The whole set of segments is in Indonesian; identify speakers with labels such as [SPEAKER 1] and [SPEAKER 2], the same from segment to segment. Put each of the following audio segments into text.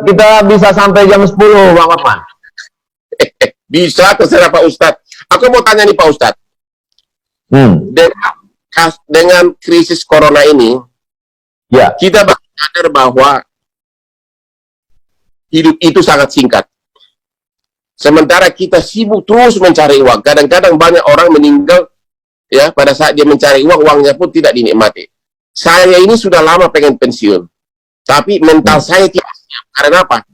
[SPEAKER 1] Kita bisa sampai jam 10, Bang Hotman.
[SPEAKER 2] Bisa, terserah Pak Ustadz. Aku mau tanya nih Pak Ustadz. Dengan krisis corona ini,
[SPEAKER 1] ya,
[SPEAKER 2] kita sadar bahwa hidup itu sangat singkat. Sementara kita sibuk terus mencari uang. Kadang-kadang banyak orang meninggal ya pada saat dia mencari uang, uangnya pun tidak dinikmati. Saya ini sudah lama pengen pensiun, tapi mental saya tidak siap. Karena apa?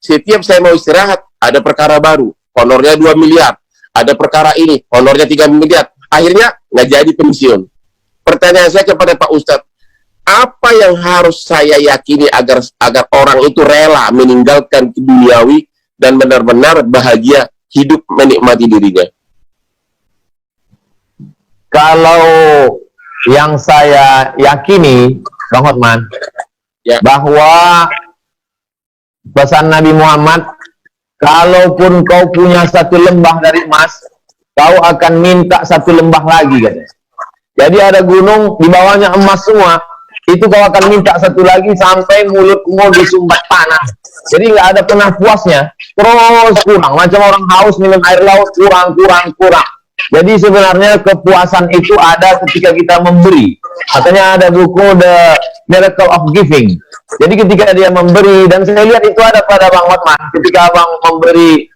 [SPEAKER 2] Setiap saya mau istirahat, ada perkara baru, honornya 2 miliar. Ada perkara ini, honornya 3 miliar. Akhirnya nggak jadi pensiun. Pertanyaan saya kepada Pak Ustadz, apa yang harus saya yakini agar orang itu rela meninggalkan duniawi dan benar-benar bahagia hidup menikmati dirinya?
[SPEAKER 1] Kalau yang saya yakini, Bang Hotman,
[SPEAKER 2] ya,
[SPEAKER 1] bahwa pesan Nabi Muhammad, kalaupun kau punya 1 lembah dari emas, kau akan minta 1 lembah lagi, katanya. Jadi ada gunung, di bawahnya emas semua, itu kau akan minta 1 lagi sampai mulutmu disumbat tanah. Jadi nggak ada pernah puasnya, terus kurang. Macam orang haus minum air laut, kurang. Jadi sebenarnya kepuasan itu ada ketika kita memberi. Katanya ada buku The Miracle of Giving. Jadi ketika dia memberi, dan saya lihat itu ada pada Bang Hotman, ketika Bang memberi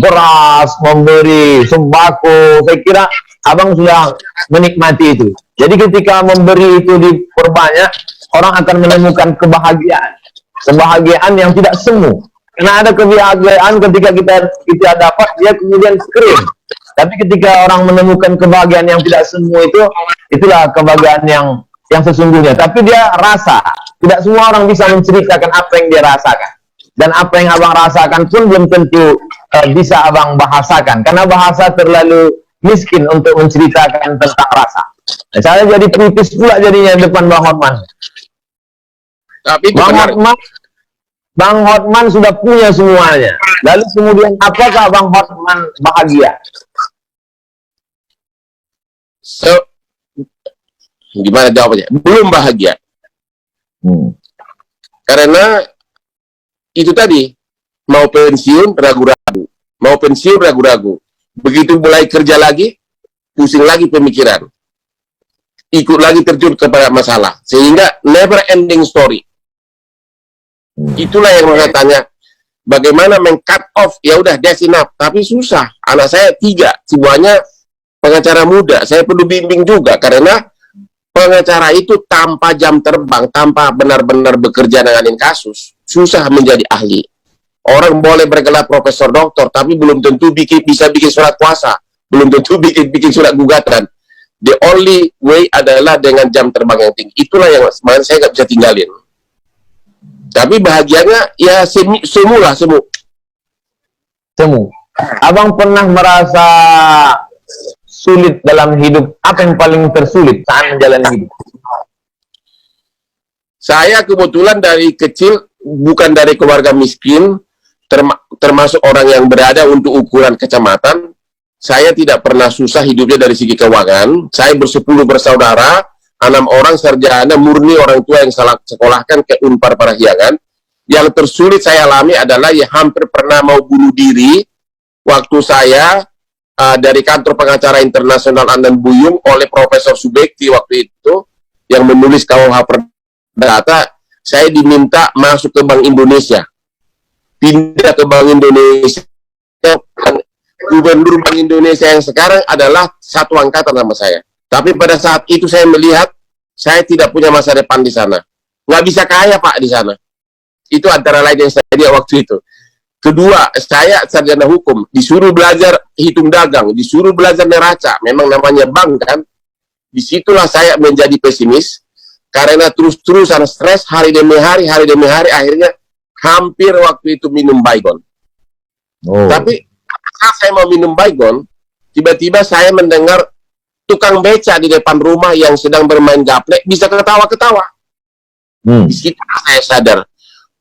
[SPEAKER 1] beras, memberi sembako, saya kira Abang sudah menikmati itu. Jadi ketika memberi itu diperbanyak, orang akan menemukan kebahagiaan. Kebahagiaan yang tidak semu. Karena ada kebahagiaan ketika kita dapat, dia kemudian kering. Tapi ketika orang menemukan kebahagiaan yang tidak semu itu, itulah kebahagiaan yang sesungguhnya. Tapi dia rasa. Tidak semua orang bisa menceritakan apa yang dia rasakan. Dan apa yang Abang rasakan pun belum tentu bisa Abang bahasakan. Karena bahasa terlalu miskin untuk menceritakan tentang rasa. Nah, saya jadi kritis pula jadinya depan Bang Hotman.
[SPEAKER 2] Tapi
[SPEAKER 1] Bang Hotman sudah punya semuanya. Lalu kemudian apakah Bang Hotman bahagia?
[SPEAKER 2] Gimana jawabannya? Belum bahagia. Karena itu tadi, mau pensiun ragu-ragu. Mau pensiun ragu-ragu. Begitu mulai kerja lagi, pusing lagi pemikiran. Ikut lagi terjun kepada masalah. Sehingga never ending story. Itulah yang saya tanya. Bagaimana meng-cut off, ya udah that's enough. Tapi susah. Anak saya 3, semuanya pengacara muda. Saya perlu bimbing juga. Karena pengacara itu tanpa jam terbang, tanpa benar-benar bekerja dengan kasus, susah menjadi ahli. Orang boleh bergelar profesor doktor, tapi belum tentu bisa bikin surat kuasa, belum tentu bikin surat gugatan. The only way adalah dengan jam terbang yang tinggi. Itulah yang saya nggak bisa tinggalin. Tapi bahagianya ya semu.
[SPEAKER 1] Abang pernah merasa sulit dalam hidup? Apa yang paling tersulit saat menjalani hidup?
[SPEAKER 2] Saya kebetulan dari kecil bukan dari keluarga miskin, termasuk orang yang berada untuk ukuran kecamatan. Saya tidak pernah susah hidupnya dari segi keuangan. Saya bersepuluh bersaudara, 6 orang sarjana murni orang tua yang sekolahkan ke Unpar Parahyangan. Yang tersulit saya alami adalah ya hampir pernah mau bunuh diri waktu saya dari kantor pengacara internasional Andan Buyung oleh Profesor Subekti waktu itu yang menulis KUH Perdata. Saya diminta masuk ke Bank Indonesia, pindah ke Bank Indonesia. Gubernur Bank Indonesia yang sekarang adalah satu angkatan sama saya. Tapi pada saat itu saya melihat saya tidak punya masa depan di sana. Nggak bisa kaya Pak di sana. Itu antara lain yang saya lihat waktu itu. Kedua, saya sarjana hukum, disuruh belajar hitung dagang, disuruh belajar neraca. Memang namanya bank kan. Disitulah saya menjadi pesimis. Karena terus-terusan stres hari demi hari, akhirnya hampir waktu itu minum baygon. Tapi saat saya mau minum baygon, tiba-tiba saya mendengar tukang beca di depan rumah yang sedang bermain gaplek bisa ketawa-ketawa. Di situ saya sadar,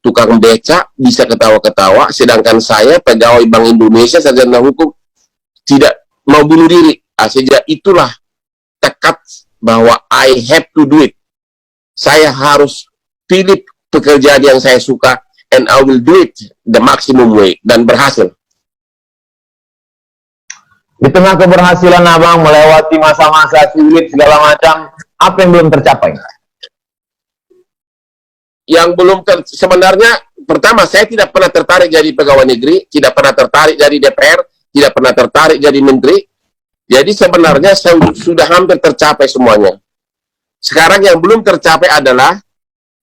[SPEAKER 2] tukang beca bisa ketawa-ketawa, sedangkan saya pegawai Bank Indonesia sarjana hukum tidak mau bunuh diri. Sejak itulah tekad bahwa I have to do it. Saya harus pilih pekerjaan yang saya suka, and I will do it the maximum way, dan berhasil.
[SPEAKER 1] Di tengah keberhasilan abang melewati masa-masa sulit segala macam, apa yang belum tercapai?
[SPEAKER 2] Yang belum sebenarnya, pertama, saya tidak pernah tertarik jadi pegawai negeri, tidak pernah tertarik jadi DPR, tidak pernah tertarik jadi menteri. Jadi sebenarnya saya sudah hampir tercapai semuanya. Sekarang yang belum tercapai adalah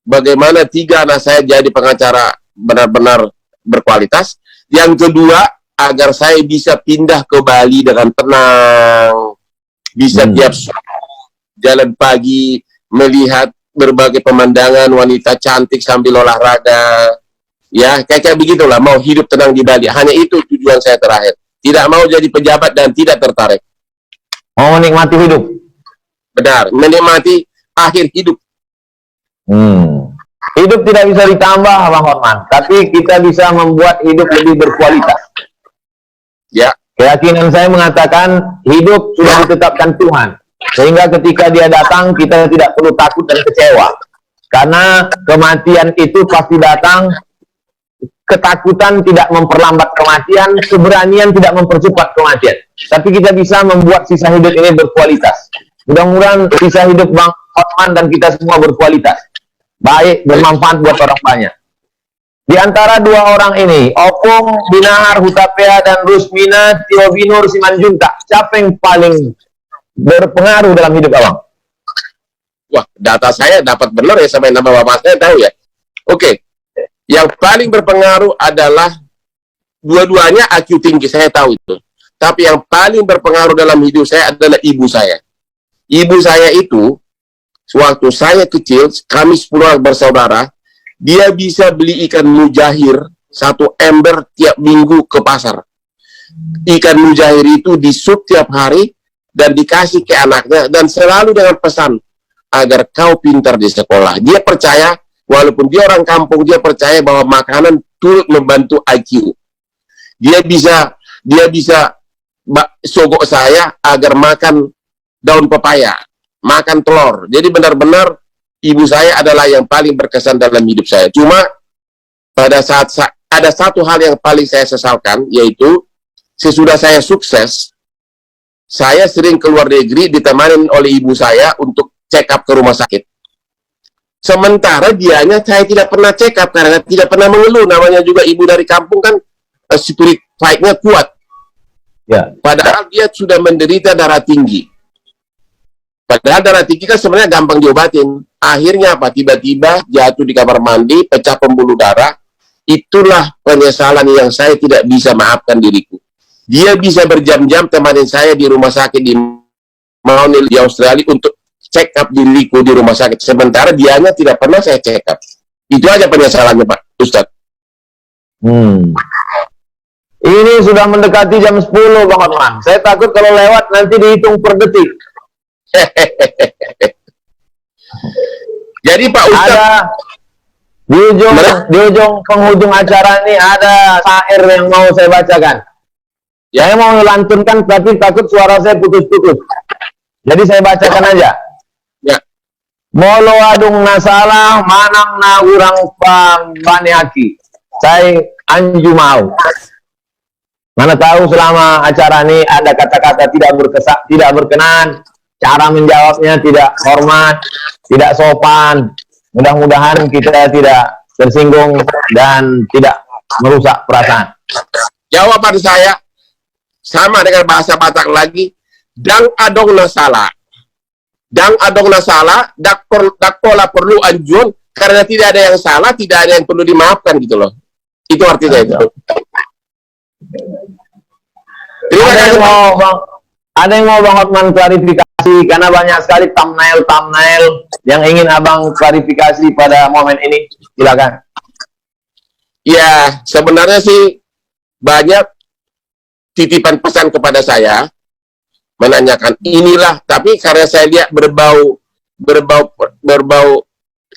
[SPEAKER 2] bagaimana 3 anak saya jadi pengacara benar-benar berkualitas. Yang kedua, agar saya bisa pindah ke Bali dengan tenang, bisa tiap jalan pagi melihat berbagai pemandangan, wanita cantik sambil olahraga, ya kayak begitulah, mau hidup tenang di Bali. Hanya itu tujuan saya terakhir. Tidak mau jadi pejabat dan tidak tertarik.
[SPEAKER 1] Mau menikmati hidup.
[SPEAKER 2] Benar, menikmati akhir hidup.
[SPEAKER 1] Hidup tidak bisa ditambah, Bang Hotman, tapi kita bisa membuat hidup lebih berkualitas.
[SPEAKER 2] Ya.
[SPEAKER 1] Keyakinan saya mengatakan hidup sudah ditetapkan Tuhan, sehingga ketika dia datang kita tidak perlu takut dan kecewa, karena kematian itu pasti datang. Ketakutan tidak memperlambat kematian, keberanian tidak mempercepat kematian. Tapi kita bisa membuat sisa hidup ini berkualitas. Mudah-mudahan sisa hidup Bang Hotman dan kita semua berkualitas, baik, bermanfaat buat orang banyak. Di antara 2 orang ini, Opung Binahar Hutapea dan Rusmina Tio Binur Simanjuntak, siapa yang paling berpengaruh dalam hidup abang?
[SPEAKER 2] Wah, data saya dapat benar ya, sampai nama bapak saya tahu ya. Oke. Yang paling berpengaruh adalah dua-duanya IQ tinggi, saya tahu itu. Tapi yang paling berpengaruh dalam hidup saya adalah ibu saya. Ibu saya itu, waktu saya kecil, kami 10 orang bersaudara, dia bisa beli ikan mujahir 1 ember tiap minggu ke pasar. Ikan mujahir itu disup tiap hari dan dikasih ke anaknya, dan selalu dengan pesan agar kau pintar di sekolah. Dia percaya, walaupun dia orang kampung, dia percaya bahwa makanan turut membantu IQ. Dia bisa sogok saya agar makan daun pepaya, makan telur. Jadi benar-benar ibu saya adalah yang paling berkesan dalam hidup saya. Cuma pada saat ada satu hal yang paling saya sesalkan, yaitu sesudah saya sukses, saya sering keluar negeri ditemani oleh ibu saya untuk check up ke rumah sakit. Sementara dianya saya tidak pernah check up karena tidak pernah mengeluh. Namanya juga ibu dari kampung kan, spirit fight-nya kuat. Ya. Padahal dia sudah menderita darah tinggi. Padahal darah tinggi kan sebenarnya gampang diobatin. Akhirnya apa? Tiba-tiba jatuh di kamar mandi, pecah pembuluh darah. Itulah penyesalan yang saya tidak bisa maafkan diriku. Dia bisa berjam-jam temanin saya di rumah sakit di Maunil di Australia untuk check up diriku di rumah sakit. Sementara dianya tidak pernah saya check up. Itu aja penyesalannya, Pak Ustadz.
[SPEAKER 1] Ini sudah mendekati jam 10, Bang Hotman. Saya takut kalau lewat nanti dihitung per detik.
[SPEAKER 2] Jadi Pak Ustadz,
[SPEAKER 1] di ujung penghujung acara ini ada syair yang mau saya bacakan. Saya mau melantunkan, tapi takut suara saya putus-putus. Jadi saya bacakan aja.
[SPEAKER 2] Ya.
[SPEAKER 1] Molo adung nasalah manang na urang pambaniaki. Saya anju mau. Mana tahu selama acara ini ada kata-kata tidak berkenan, cara menjawabnya tidak hormat, tidak sopan. Mudah-mudahan kita tidak tersinggung dan tidak merusak perasaan.
[SPEAKER 2] Jawaban saya sama dengan bahasa Batak lagi. Dang adong nasalah. Dang adong nasalah, dak pola perlu anjun, karena tidak ada yang salah, tidak ada yang perlu dimaafkan gitu loh. Itu artinya itu.
[SPEAKER 1] Ada yang mau Bang Hotman klarifikasi, karena banyak sekali thumbnail yang ingin abang klarifikasi pada momen ini. Silakan.
[SPEAKER 2] Ya, sebenarnya sih banyak titipan pesan kepada saya menanyakan inilah, tapi karena saya lihat berbau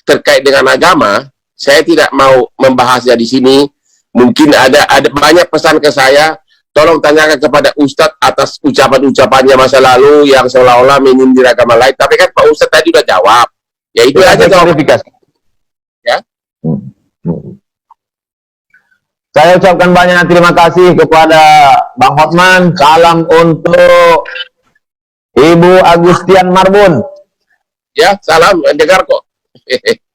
[SPEAKER 2] terkait dengan agama, saya tidak mau membahasnya di sini. Mungkin ada banyak pesan ke saya. Tolong tanyakan kepada Ustadz atas ucapan-ucapannya masa lalu yang seolah-olah menyindir agama lain. Tapi kan Pak Ustadz tadi udah jawab. Ya itu aja klarifikasi. Ya.
[SPEAKER 1] Saya ucapkan banyak terima kasih kepada Bang Hotman. Salam untuk Ibu Agustian Marbun.
[SPEAKER 2] Ya, salam, dengar kok.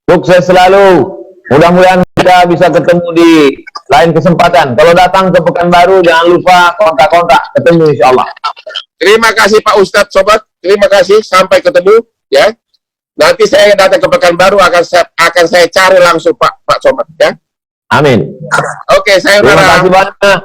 [SPEAKER 1] Sukses selalu. Mudah-mudahan kita bisa ketemu di lain kesempatan. Kalau datang ke Pekanbaru, jangan lupa kontak-kontak. Ketemu insya Allah.
[SPEAKER 2] Terima kasih Pak Ustadz, sobat. Terima kasih. Sampai ketemu. Ya. Nanti saya datang ke Pekanbaru akan saya cari langsung Pak Sobat. Ya.
[SPEAKER 1] Amin.
[SPEAKER 2] Oke, saya
[SPEAKER 1] Terima kasih banyak.